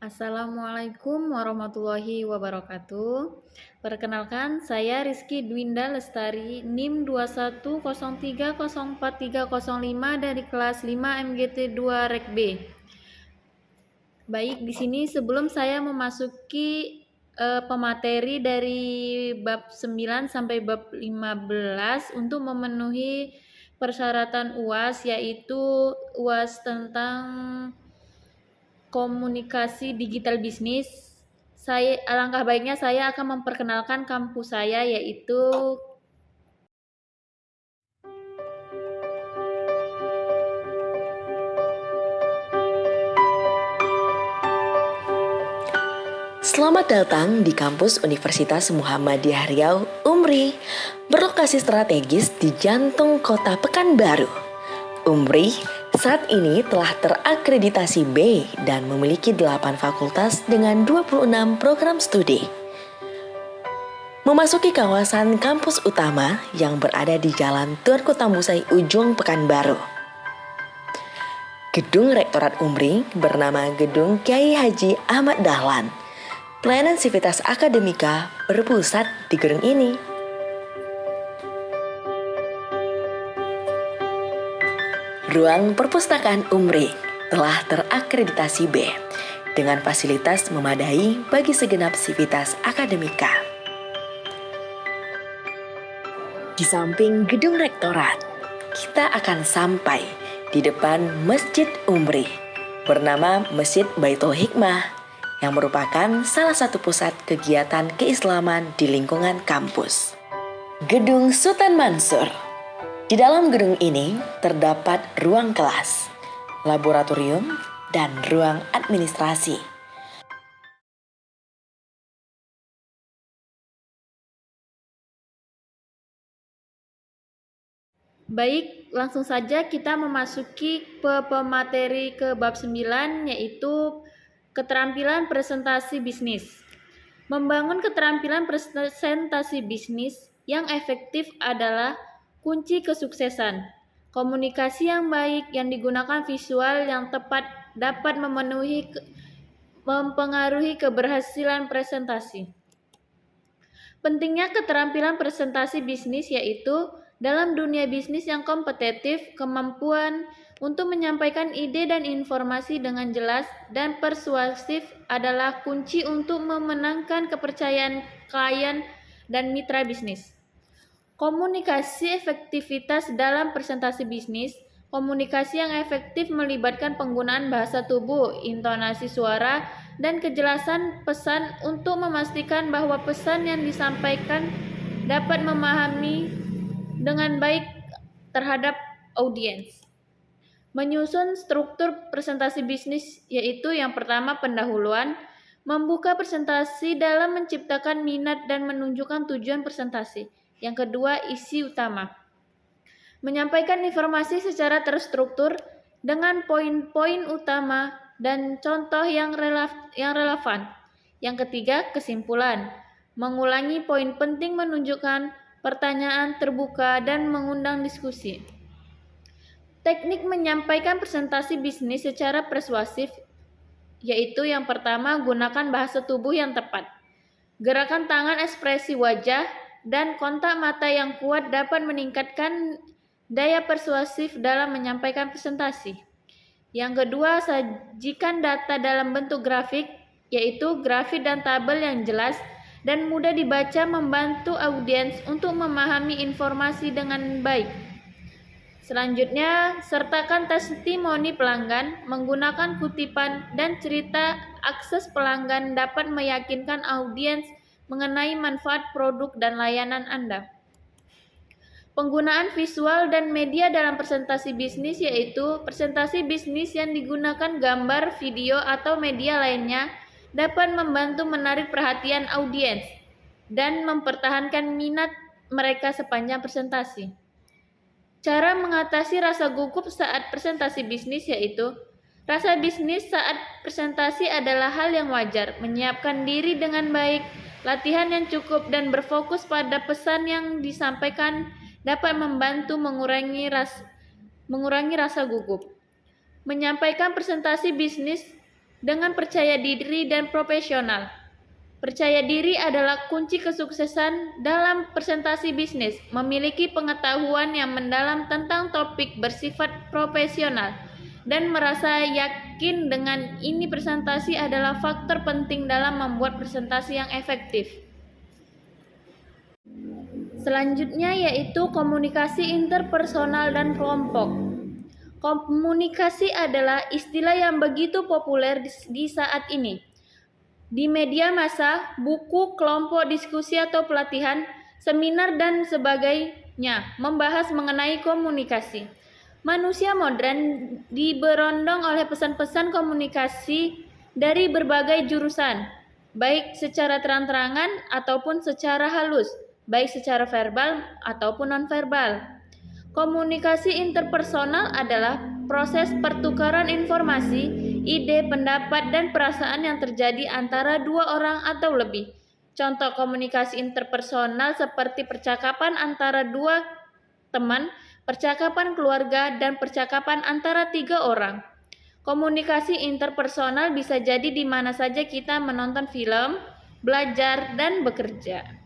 Assalamualaikum warahmatullahi wabarakatuh. Perkenalkan, saya Rizky Dwinda Lestari, NIM 2103043505 dari kelas 5 MGT 2 Rek B. Baik, di sini sebelum saya memasuki pemateri dari bab 9 sampai bab 15 untuk memenuhi persyaratan UAS, yaitu UAS tentang komunikasi digital bisnis. Alangkah baiknya saya akan memperkenalkan kampus saya, yaitu Selamat datang di kampus Universitas Muhammadiyah Riau, UMRI, berlokasi strategis di jantung kota Pekanbaru. UMRI saat ini telah terakreditasi B dan memiliki 8 fakultas dengan 26 program studi. Memasuki kawasan kampus utama yang berada di Jalan Tuanku Tambusai Ujung Pekanbaru. Gedung Rektorat UMRI bernama Gedung Kiai Haji Ahmad Dahlan. Pelayanan sivitas akademika berpusat di gedung ini. Ruang perpustakaan UMRI telah terakreditasi B dengan fasilitas memadai bagi segenap sivitas akademika. Di samping gedung rektorat, kita akan sampai di depan Masjid UMRI bernama Masjid Baitul Hikmah, yang merupakan salah satu pusat kegiatan keislaman di lingkungan kampus. Gedung Sultan Mansur. Di dalam gedung ini terdapat ruang kelas, laboratorium, dan ruang administrasi. baik, langsung saja kita memasuki pemateri ke bab 9, yaitu keterampilan presentasi bisnis. Membangun keterampilan presentasi bisnis yang efektif adalah kunci kesuksesan. Komunikasi yang baik yang digunakan visual yang tepat dapat mempengaruhi keberhasilan presentasi. Pentingnya keterampilan presentasi bisnis yaitu dalam dunia bisnis yang kompetitif, kemampuan untuk menyampaikan ide dan informasi dengan jelas dan persuasif adalah kunci untuk memenangkan kepercayaan klien dan mitra bisnis. Komunikasi efektivitas dalam presentasi bisnis. Komunikasi yang efektif melibatkan penggunaan bahasa tubuh, intonasi suara, dan kejelasan pesan untuk memastikan bahwa pesan yang disampaikan dapat memahami dengan baik terhadap audiens. Menyusun struktur presentasi bisnis, yaitu yang pertama pendahuluan, membuka presentasi dalam menciptakan minat dan menunjukkan tujuan presentasi. Yang kedua, isi utama. Menyampaikan informasi secara terstruktur dengan poin-poin utama dan contoh yang relevan. Yang ketiga, kesimpulan. Mengulangi poin penting, menunjukkan pertanyaan terbuka dan mengundang diskusi. Teknik menyampaikan presentasi bisnis secara persuasif, yaitu yang pertama, gunakan bahasa tubuh yang tepat. Gerakan tangan, ekspresi wajah, dan kontak mata yang kuat dapat meningkatkan daya persuasif dalam menyampaikan presentasi. Yang kedua, sajikan data dalam bentuk grafik, yaitu grafik dan tabel yang jelas dan mudah dibaca, membantu audiens untuk memahami informasi dengan baik. Selanjutnya, sertakan testimoni pelanggan. Menggunakan kutipan dan cerita akses pelanggan dapat meyakinkan audiens mengenai manfaat produk dan layanan Anda. Penggunaan visual dan media dalam presentasi bisnis, yaitu presentasi bisnis yang digunakan gambar, video, atau media lainnya dapat membantu menarik perhatian audiens dan mempertahankan minat mereka sepanjang presentasi. Cara mengatasi rasa gugup saat presentasi bisnis, yaitu rasa bisnis saat presentasi adalah hal yang wajar. Menyiapkan diri dengan baik, latihan yang cukup, dan berfokus pada pesan yang disampaikan dapat membantu mengurangi rasa gugup. Menyampaikan presentasi bisnis dengan percaya diri dan profesional. Percaya diri adalah kunci kesuksesan dalam presentasi bisnis. Memiliki pengetahuan yang mendalam tentang topik bersifat profesional dan merasa yakin dengan ini presentasi adalah faktor penting dalam membuat presentasi yang efektif. Selanjutnya yaitu komunikasi interpersonal dan kelompok. Komunikasi adalah istilah yang begitu populer di saat ini. Di media massa, buku, kelompok diskusi atau pelatihan, seminar dan sebagainya membahas mengenai komunikasi. Manusia modern diberondong oleh pesan-pesan komunikasi dari berbagai jurusan, baik secara terang-terangan ataupun secara halus, baik secara verbal ataupun nonverbal. Komunikasi interpersonal adalah proses pertukaran informasi, ide, pendapat, dan perasaan yang terjadi antara dua orang atau lebih. Contoh komunikasi interpersonal seperti percakapan antara dua teman, percakapan keluarga, dan percakapan antara 3 orang. Komunikasi interpersonal bisa jadi di mana saja kita menonton film, belajar, dan bekerja.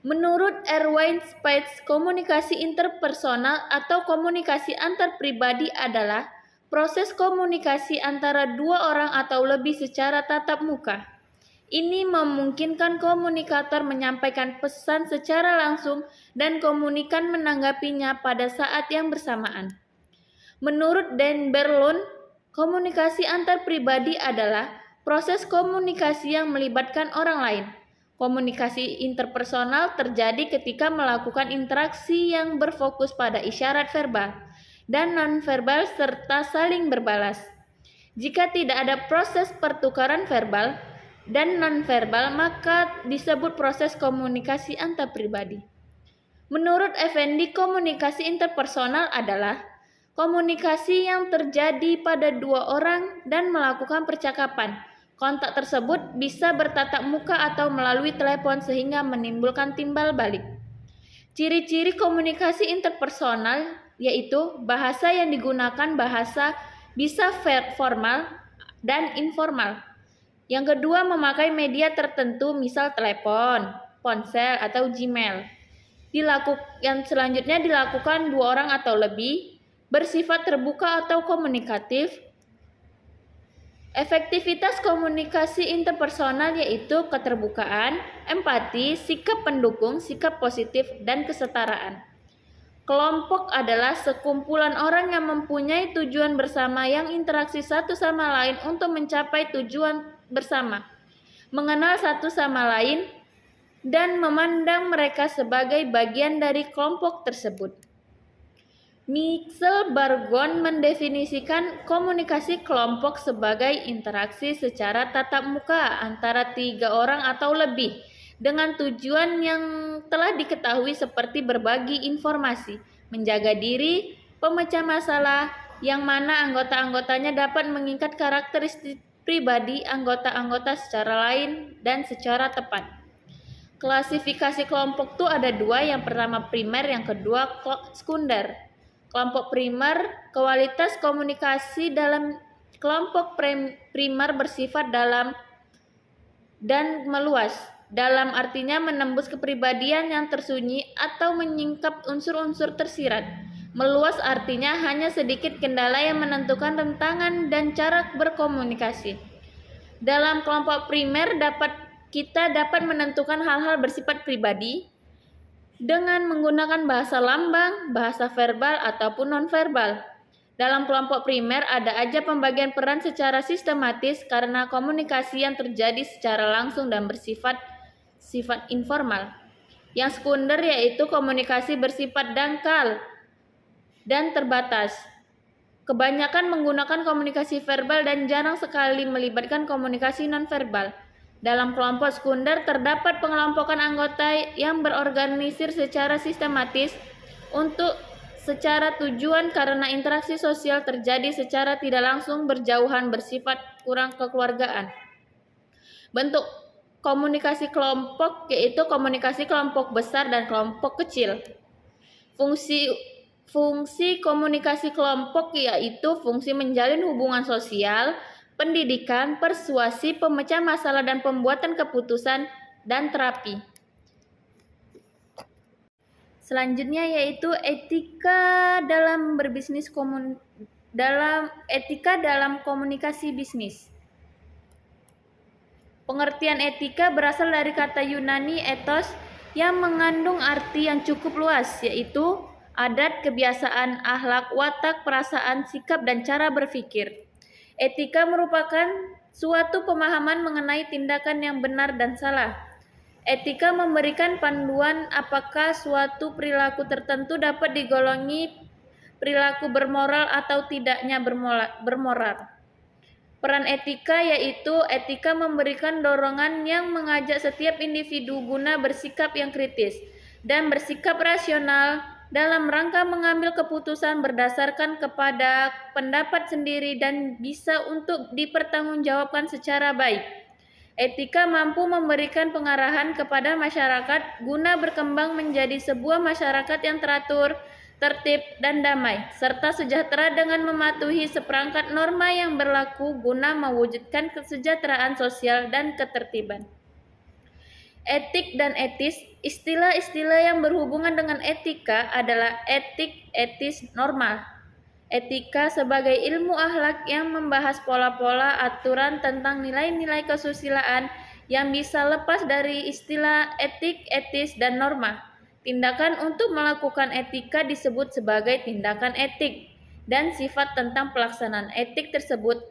Menurut Erwin Spitz, komunikasi interpersonal atau komunikasi antar pribadi adalah proses komunikasi antara dua orang atau lebih secara tatap muka. Ini memungkinkan komunikator menyampaikan pesan secara langsung dan komunikan menanggapinya pada saat yang bersamaan. Menurut Dan Berlon, komunikasi antar pribadi adalah proses komunikasi yang melibatkan orang lain. Komunikasi interpersonal terjadi ketika melakukan interaksi yang berfokus pada isyarat verbal dan nonverbal serta saling berbalas. Jika tidak ada proses pertukaran verbal dan nonverbal, maka disebut proses komunikasi antar pribadi. Menurut Effendi, komunikasi interpersonal adalah komunikasi yang terjadi pada dua orang dan melakukan percakapan. Kontak tersebut bisa bertatap muka atau melalui telepon sehingga menimbulkan timbal balik. Ciri-ciri komunikasi interpersonal yaitu bahasa yang digunakan bahasa bisa formal dan informal. Yang kedua, memakai media tertentu misal telepon, ponsel, atau Gmail. Yang selanjutnya dilakukan 2 orang atau lebih, bersifat terbuka atau komunikatif. Efektivitas komunikasi interpersonal yaitu keterbukaan, empati, sikap pendukung, sikap positif, dan kesetaraan. Kelompok adalah sekumpulan orang yang mempunyai tujuan bersama yang interaksi satu sama lain untuk mencapai tujuan bersama, mengenal satu sama lain, dan memandang mereka sebagai bagian dari kelompok tersebut. Michel Bargon mendefinisikan komunikasi kelompok sebagai interaksi secara tatap muka antara 3 orang atau lebih dengan tujuan yang telah diketahui seperti berbagi informasi, menjaga diri, pemecah masalah, yang mana anggota-anggotanya dapat mengikat karakteristik pribadi anggota-anggota secara lain dan secara tepat. Klasifikasi kelompok itu ada 2, yang pertama primer, yang kedua sekunder. Kelompok primer, kualitas komunikasi dalam kelompok primer bersifat dalam dan meluas. Dalam artinya menembus kepribadian yang tersunyi atau menyingkap unsur-unsur tersirat. Meluas artinya hanya sedikit kendala yang menentukan rentangan dan cara berkomunikasi. Dalam kelompok primer kita dapat menentukan hal-hal bersifat pribadi dengan menggunakan bahasa lambang, bahasa verbal, ataupun nonverbal. Dalam kelompok primer ada aja pembagian peran secara sistematis karena komunikasi yang terjadi secara langsung dan bersifat informal. Yang sekunder yaitu komunikasi bersifat dangkal dan terbatas. Kebanyakan menggunakan komunikasi verbal dan jarang sekali melibatkan komunikasi nonverbal. Dalam kelompok sekunder terdapat pengelompokan anggota yang berorganisir secara sistematis untuk secara tujuan karena interaksi sosial terjadi secara tidak langsung berjauhan bersifat kurang kekeluargaan. Bentuk komunikasi kelompok yaitu komunikasi kelompok besar dan kelompok kecil. Fungsi komunikasi kelompok yaitu fungsi menjalin hubungan sosial, pendidikan, persuasi, pemecah masalah dan pembuatan keputusan, dan terapi. Selanjutnya yaitu etika dalam komunikasi bisnis. Pengertian etika berasal dari kata Yunani ethos yang mengandung arti yang cukup luas, yaitu adat, kebiasaan, akhlak, watak, perasaan, sikap, dan cara berpikir. Etika merupakan suatu pemahaman mengenai tindakan yang benar dan salah. Etika memberikan panduan apakah suatu perilaku tertentu dapat digolongi perilaku bermoral atau tidaknya bermoral. Peran etika yaitu etika memberikan dorongan yang mengajak setiap individu guna bersikap yang kritis dan bersikap rasional dalam rangka mengambil keputusan berdasarkan kepada pendapat sendiri dan bisa untuk dipertanggungjawabkan secara baik. Etika mampu memberikan pengarahan kepada masyarakat guna berkembang menjadi sebuah masyarakat yang teratur, tertib, dan damai, serta sejahtera dengan mematuhi seperangkat norma yang berlaku guna mewujudkan kesejahteraan sosial dan ketertiban. Etik dan etis, istilah-istilah yang berhubungan dengan etika adalah etik, etis, normal. Etika sebagai ilmu akhlak yang membahas pola-pola aturan tentang nilai-nilai kesusilaan yang bisa lepas dari istilah etik, etis, dan norma. Tindakan untuk melakukan etika disebut sebagai tindakan etik, dan sifat tentang pelaksanaan etik tersebut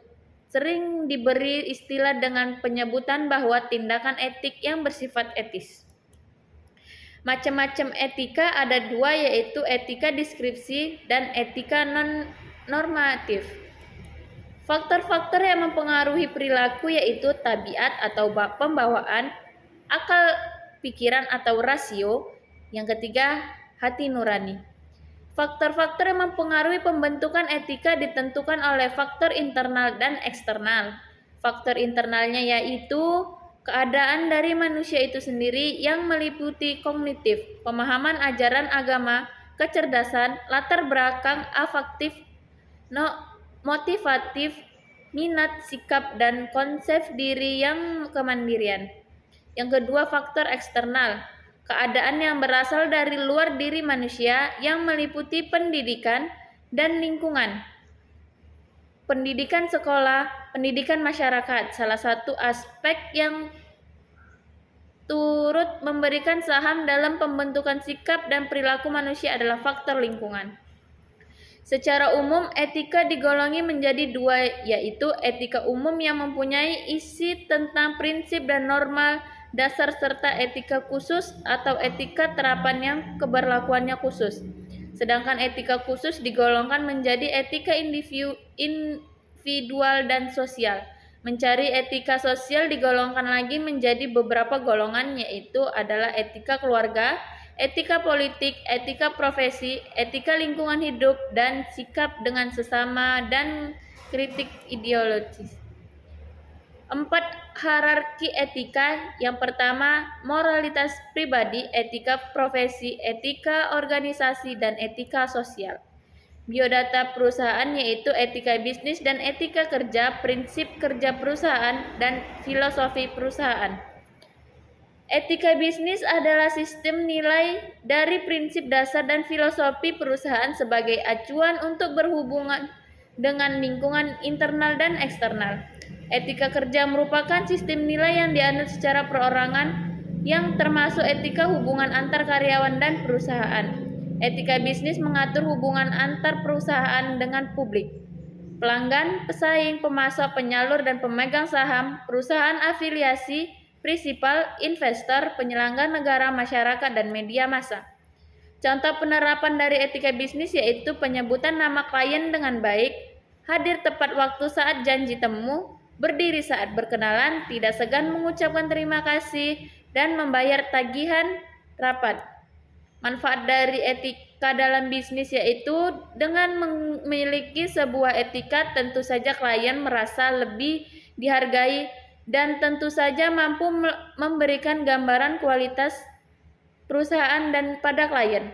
sering diberi istilah dengan penyebutan bahwa tindakan etik yang bersifat etis. Macam-macam etika ada dua, yaitu etika deskripsi dan etika non-normatif. Faktor-faktor yang mempengaruhi perilaku yaitu tabiat atau pembawaan, akal pikiran atau rasio. Yang ketiga, hati nurani. Faktor-faktor yang mempengaruhi pembentukan etika ditentukan oleh faktor internal dan eksternal. Faktor internalnya yaitu keadaan dari manusia itu sendiri yang meliputi kognitif, pemahaman ajaran agama, kecerdasan, latar belakang afektif, motivatif, minat, sikap, dan konsep diri yang kemandirian. Yang kedua, faktor eksternal, keadaan yang berasal dari luar diri manusia yang meliputi pendidikan dan lingkungan. Pendidikan sekolah, pendidikan masyarakat, salah satu aspek yang turut memberikan saham dalam pembentukan sikap dan perilaku manusia adalah faktor lingkungan. Secara umum, etika digolongi menjadi dua, yaitu etika umum yang mempunyai isi tentang prinsip dan norma dasar serta etika khusus atau etika terapan yang keberlakuannya khusus. Sedangkan etika khusus digolongkan menjadi etika individual dan sosial. Mencari etika sosial digolongkan lagi menjadi beberapa golongan, yaitu adalah etika keluarga, etika politik, etika profesi, etika lingkungan hidup, dan sikap dengan sesama dan kritik ideologis. 4 hierarki etika. Yang pertama, moralitas pribadi, etika profesi, etika organisasi, dan etika sosial. Biodata perusahaan yaitu etika bisnis dan etika kerja, prinsip kerja perusahaan, dan filosofi perusahaan. Etika bisnis adalah sistem nilai dari prinsip dasar dan filosofi perusahaan sebagai acuan untuk berhubungan dengan lingkungan internal dan eksternal. Etika kerja merupakan sistem nilai yang dianut secara perorangan yang termasuk etika hubungan antar karyawan dan perusahaan. Etika bisnis mengatur hubungan antar perusahaan dengan publik, pelanggan, pesaing, pemasok, penyalur, dan pemegang saham, perusahaan afiliasi, prinsipal, investor, penyelenggara negara, masyarakat, dan media massa. Contoh penerapan dari etika bisnis yaitu penyebutan nama klien dengan baik, hadir tepat waktu saat janji temu, berdiri saat berkenalan, tidak segan mengucapkan terima kasih, dan membayar tagihan rapat. Manfaat dari etika dalam bisnis yaitu dengan memiliki sebuah etika, tentu saja klien merasa lebih dihargai dan tentu saja mampu memberikan gambaran kualitas perusahaan dan pada klien.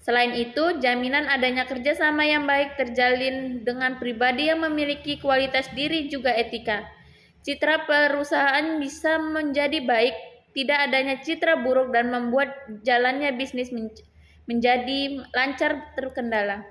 Selain itu, jaminan adanya kerjasama yang baik terjalin dengan pribadi yang memiliki kualitas diri juga etika. Citra perusahaan bisa menjadi baik, tidak adanya citra buruk dan membuat jalannya bisnis menjadi lancar terkendala.